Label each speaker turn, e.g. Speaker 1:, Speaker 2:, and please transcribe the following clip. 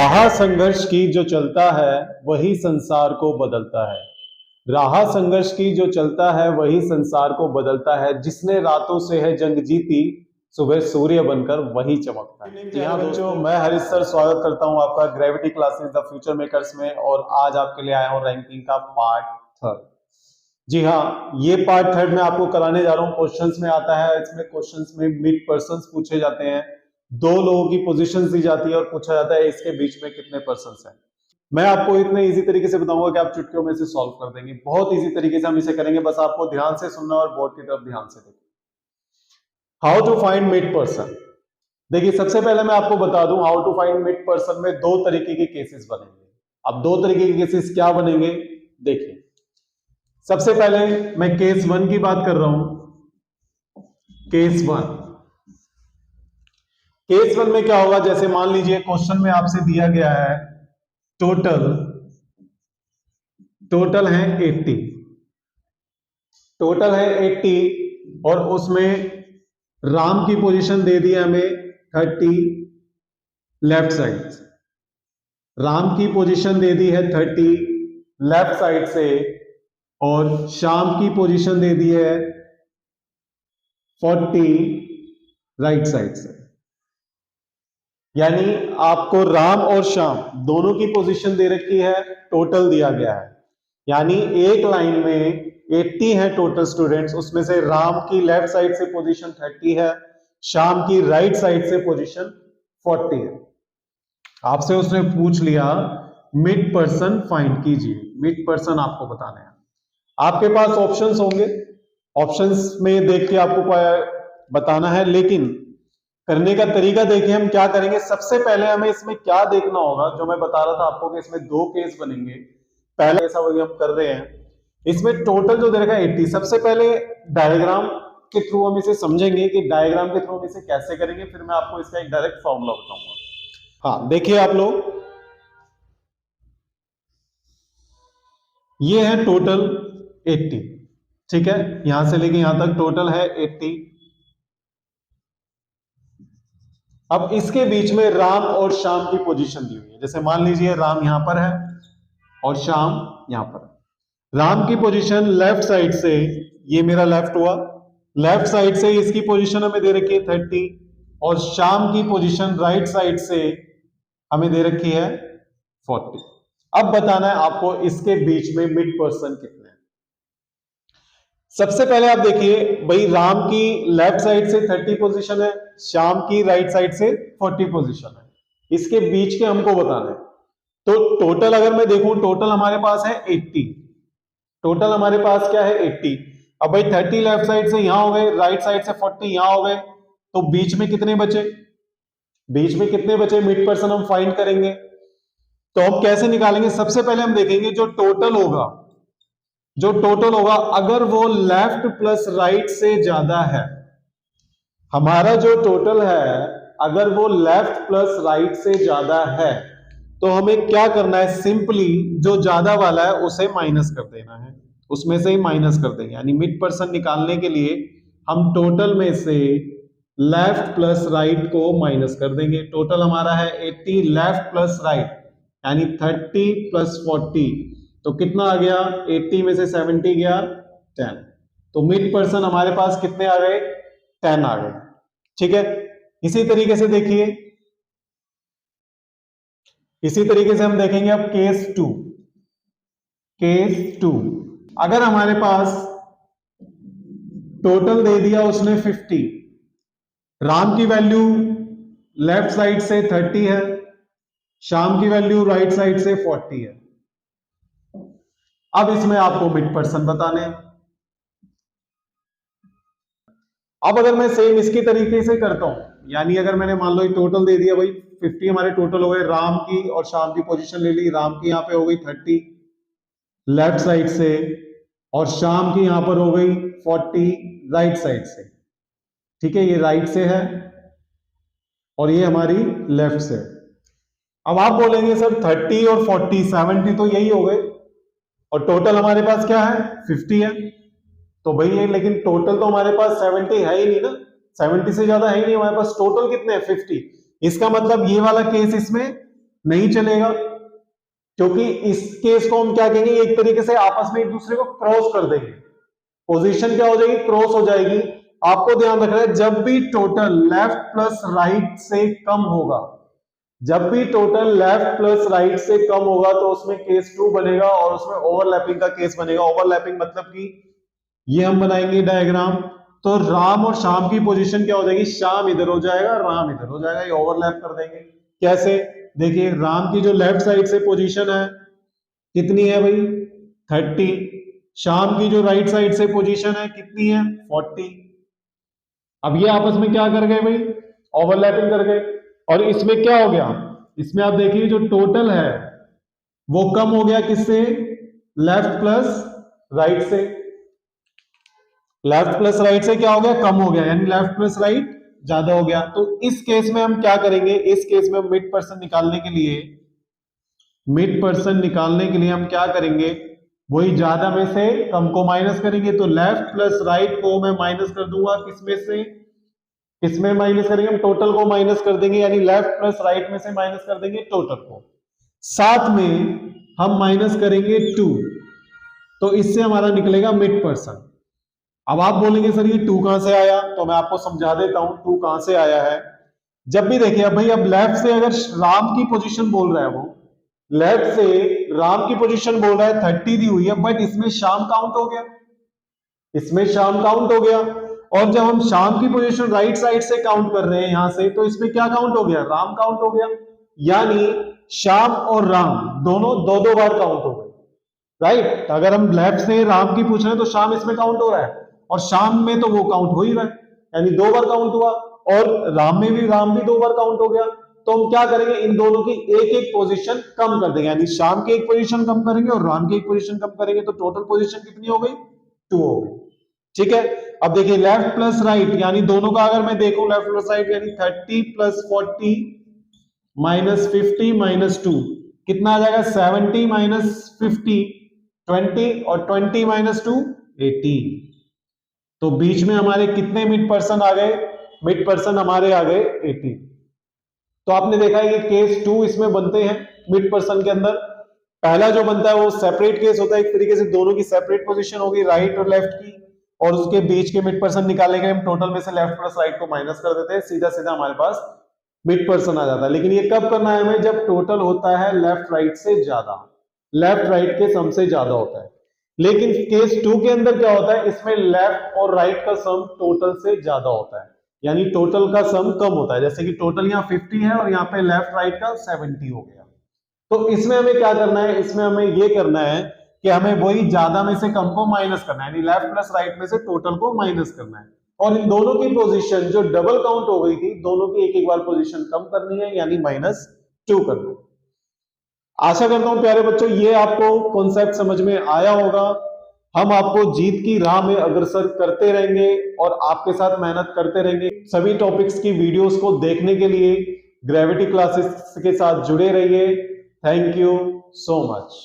Speaker 1: राह संघर्ष की जो चलता है वही संसार को बदलता है। राह संघर्ष की जो चलता है वही संसार को बदलता है। जिसने रातों से है जंग जीती, सुबह सूर्य बनकर वही चमकता है। जी हाँ बच्चों, मैं हरीश सर स्वागत करता हूं आपका gravity classes the future makers में। और आज आपके लिए आया हूं रैंकिंग का पार्ट थर्ड। जी हाँ, ये पार्ट थर्ड में आपको कराने जा रहा हूँ। क्वेश्चंस में आता है, इसमें क्वेश्चंस में मिड पर्संस पूछे जाते हैं। दो लोगों की पोजीशंस दी जाती है और पूछा जाता है इसके बीच में कितने पर्संस हैं। मैं आपको इतने इजी तरीके से बताऊंगा कि आप चुटकियों में से सॉल्व कर देंगे। बहुत इजी तरीके से हम इसे करेंगे, बस आपको ध्यान से सुनना और बोर्ड की तरफ ध्यान से देखना। How to find mid person. देखिए, सबसे पहले मैं आपको बता दूं, how to find mid person में दो तरीके के केसेस बनेंगे। अब दो तरीके के केसेस क्या बनेंगे, देखिए। सबसे पहले मैं केस वन की बात कर रहा हूं। केस वन में क्या होगा, जैसे मान लीजिए क्वेश्चन में आपसे दिया गया है टोटल है 80, टोटल है 80 और उसमें राम की पोजीशन दे दी है हमें 30 लेफ्ट साइड। राम की पोजीशन दे दी है 30 लेफ्ट साइड से और श्याम की पोजीशन दे दी है 40 राइट साइड से। यानी आपको राम और श्याम दोनों की पोजीशन दे रखी है, टोटल दिया गया है। यानी एक लाइन में 80 है टोटल स्टूडेंट्स, उसमें से राम की लेफ्ट साइड से पोजीशन 30 है, श्याम की राइट साइड से पोजीशन 40 है। आपसे उसने पूछ लिया मिड पर्सन फाइंड कीजिए, मिड पर्सन आपको बताना है। आपके पास ऑप्शंस होंगे, ऑप्शंस में देख के आपको बताना है, लेकिन करने का तरीका देखिए हम क्या करेंगे। सबसे पहले हमें इसमें क्या देखना होगा, जो मैं बता रहा था आपको कि इसमें दो केस बनेंगे। पहले ऐसा वही हम कर रहे हैं, इसमें टोटल जो दे रखा है 80। सबसे पहले डायग्राम के थ्रू हम इसे समझेंगे कि डायग्राम के थ्रू हम इसे कैसे करेंगे, फिर मैं आपको इसका एक डायरेक्ट फॉर्मूला बताऊंगा। हाँ देखिए आप लोग, ये है टोटल 80, ठीक है, यहां से लेके यहां तक टोटल है 80। अब इसके बीच में राम और श्याम की पोजीशन दी हुई है। जैसे मान लीजिए राम यहां पर है और श्याम यहां पर है। राम की पोजीशन लेफ्ट साइड से, ये मेरा लेफ्ट हुआ, लेफ्ट साइड से इसकी पोजीशन हमें दे रखी है 30 और श्याम की पोजीशन राइट साइड से हमें दे रखी है 40। अब बताना है आपको इसके बीच में मिड पर्सन कितने हैं। सबसे पहले आप देखिए भाई, राम की लेफ्ट साइड से 30 पोजीशन है, श्याम की राइट साइड से 40 पोजीशन है। इसके बीच के हमको बताना है। तो टोटल अगर मैं देखूं, टोटल हमारे पास है 80, टोटल हमारे पास क्या है 80। अब भाई 30 लेफ्ट साइड से यहां हो गए, राइट साइड से 40 यहां हो गए, तो बीच में कितने बचे, बीच में कितने बचे मिड पर्सन हम फाइंड करेंगे। तो हम कैसे निकालेंगे, सबसे पहले हम देखेंगे जो टोटल होगा, जो टोटल होगा अगर वो लेफ्ट प्लस राइट से ज्यादा है, हमारा जो टोटल है अगर वो लेफ्ट प्लस राइट से ज्यादा है, तो हमें क्या करना है, सिंपली जो ज्यादा वाला है उसे माइनस कर देना है, उसमें से ही माइनस कर देंगे। यानी मिड पर्सन निकालने के लिए हम टोटल में से लेफ्ट प्लस राइट को माइनस कर देंगे। टोटल हमारा है 80 लेफ्ट प्लस राइट, यानी 30 प्लस 40, तो कितना आ गया, 80 में से 70 गया 10, तो मिड पर्सन हमारे पास कितने आ गए, 10 आ गए, ठीक है। इसी तरीके से देखिए, इसी तरीके से हम देखेंगे अब केस टू। केस टू, अगर हमारे पास टोटल दे दिया उसने 50, राम की वैल्यू लेफ्ट साइड से 30 है, श्याम की वैल्यू राइट साइड से 40 है। अब इसमें आपको मिड पर्सन बताने हैं। अब अगर मैं सेम इसकी तरीके से करता हूं, यानी अगर मैंने मान लो टोटल दे दिया भाई 50 हमारे टोटल हो गए, राम की और श्याम की पोजीशन ले ली, राम की यहां पे हो गई 30 लेफ्ट साइड से और श्याम की यहां पर हो गई 40 राइट साइड से, ठीक है, ये राइट से है और ये हमारी लेफ्ट से। अब आप बोलेंगे सर 30 और 40 70 तो यही हो गए और टोटल हमारे पास क्या है 50 है, तो भाई ये लेकिन टोटल तो हमारे पास 70 है ही नहीं ना, 70 से ज्यादा है ही नहीं हमारे पास, टोटल कितने हैं 50। इसका मतलब ये वाला केस इसमें नहीं चलेगा, क्योंकि इस केस को हम क्या कहेंगे, एक तरीके से आपस में एक दूसरे को क्रॉस कर देंगे, पोजीशन क्या हो जाएगी, क्रॉस हो जाएगी। आपको ध्यान रखना है जब भी टोटल लेफ्ट प्लस राइट से कम होगा, जब भी टोटल लेफ्ट प्लस राइट से कम होगा तो उसमें केस 2 बनेगा और उसमें ओवरलैपिंग का केस बनेगा। ओवरलैपिंग मतलब कि ये हम बनाएंगे डायग्राम, तो राम और श्याम की पोजीशन क्या हो जाएगी, श्याम इधर हो जाएगा, राम इधर हो जाएगा, ये ओवरलैप कर देंगे। कैसे, देखिए राम की जो लेफ्ट साइड से पोजीशन है कितनी है भाई 30, श्याम की जो राइट साइड से पोजीशन है कितनी है 40। अब ये आपस में क्या कर गए भाई, ओवरलैपिंग कर गए। और इसमें क्या हो गया, इसमें आप देखिए जो टोटल है वो कम हो गया किससे, लेफ्ट प्लस राइट से। लेफ्ट प्लस राइट से क्या हो गया, कम हो गया, यानी लेफ्ट प्लस राइट ज्यादा हो गया। तो इस केस में हम क्या करेंगे, इस केस में हम मिड पर्सन निकालने के लिए, मिड पर्सन निकालने के लिए हम क्या करेंगे, वही ज्यादा में से कम को माइनस करेंगे। तो लेफ्ट प्लस राइट को मैं माइनस कर दूंगा, किसमें से, किसमें माइनस करेंगे, हम टोटल को माइनस कर देंगे, यानी लेफ्ट प्लस राइट में से माइनस कर देंगे टोटल को, साथ में हम माइनस करेंगे 2, तो इससे हमारा निकलेगा मिड पर्सन। अब आप बोलेंगे सर ये 2 कहां से आया, तो मैं आपको समझा देता हूं 2 कहां से आया है। जब भी देखिए अब भाई, अब लेफ्ट से अगर राम की पोजीशन बोल रहा है, वो लेफ्ट से राम की पोजीशन बोल रहा है 30 दी हुई है, बट इसमें श्याम काउंट हो गया, इसमें श्याम काउंट हो गया। और जब हम श्याम की पोजीशन राइट साइड से काउंट कर रहे हैं यहां से, तो इसमें क्या काउंट हो गया, राम काउंट हो गया, यानी श्याम और राम दोनों दो दो बार काउंट हो गए, राइट। अगर हम लेफ्ट से राम की पूछ रहे हैं तो श्याम इसमें काउंट हो रहा है, और श्याम में तो वो काउंट हो ही रहा है, यानी 2 बार काउंट हुआ, और राम में भी, राम भी 2 बार काउंट हो गया। तो हम क्या करेंगे, इन दोनों की एक एक पोजीशन कम कर देंगे, यानी श्याम की एक पोजीशन कम करेंगे और राम की एक पोजीशन कम करेंगे, तो टोटल पोजीशन कितनी हो गई, 2 हो गई। ठीक है, अब देखिए लेफ्ट प्लस राइट, यानी दोनों का अगर मैं देखूं लेफ्ट प्लस राइट, यानी 30 प्लस 40 माइनस 50 माइनस 2 कितना आ जाएगा, 70 माइनस 50 20, और 20 माइनस 2 18। तो बीच में हमारे कितने मिड पर्सन आ गए, मिड पर्सन हमारे आ गए 18। तो आपने देखा है ये केस 2 इसमें बनते हैं मिड पर्सन के अंदर। पहला जो बनता है वो सेपरेट केस होता है, एक तरीके से दोनों की सेपरेट पोजीशन होगी राइट और लेफ्ट की, और उसके बीच के मिड पर्सन निकालेंगे हम, टोटल में से लेफ्ट प्लस राइट को माइनस कर देते हैं, सीधा सीधा हमारे पास मिड पर्सन आ जाता है। लेकिन ये कब करना है हमें, जब टोटल होता है लेफ्ट राइट से ज्यादा, लेफ्ट राइट के सम से ज्यादा होता है। लेकिन केस 2 के अंदर क्या होता है, इसमें लेफ्ट और राइट का सम टोटल से ज्यादा होता है, यानी टोटल का सम कम होता है। जैसे कि टोटल यहाँ 50 है और यहाँ पे लेफ्ट राइट का 70 हो गया। तो इसमें हमें क्या करना है, इसमें हमें ये करना है कि हमें वही ज्यादा में से कम को माइनस करना है, यानी लेफ्ट प्लस राइट में से टोटल को माइनस करना है, और इन दोनों की पोजीशन जो डबल काउंट हो गई थी, दोनों की एक एक बार पोजीशन कम करनी है, यानी -2 करना है। आशा करता हूं प्यारे बच्चों ये आपको कॉन्सेप्ट समझ में आया होगा। हम आपको जीत की राह में अग्रसर करते रहेंगे और आपके साथ मेहनत करते रहेंगे। सभी टॉपिक्स की वीडियोस को देखने के लिए ग्रेविटी क्लासेस के साथ जुड़े रहिए। Thank you so much.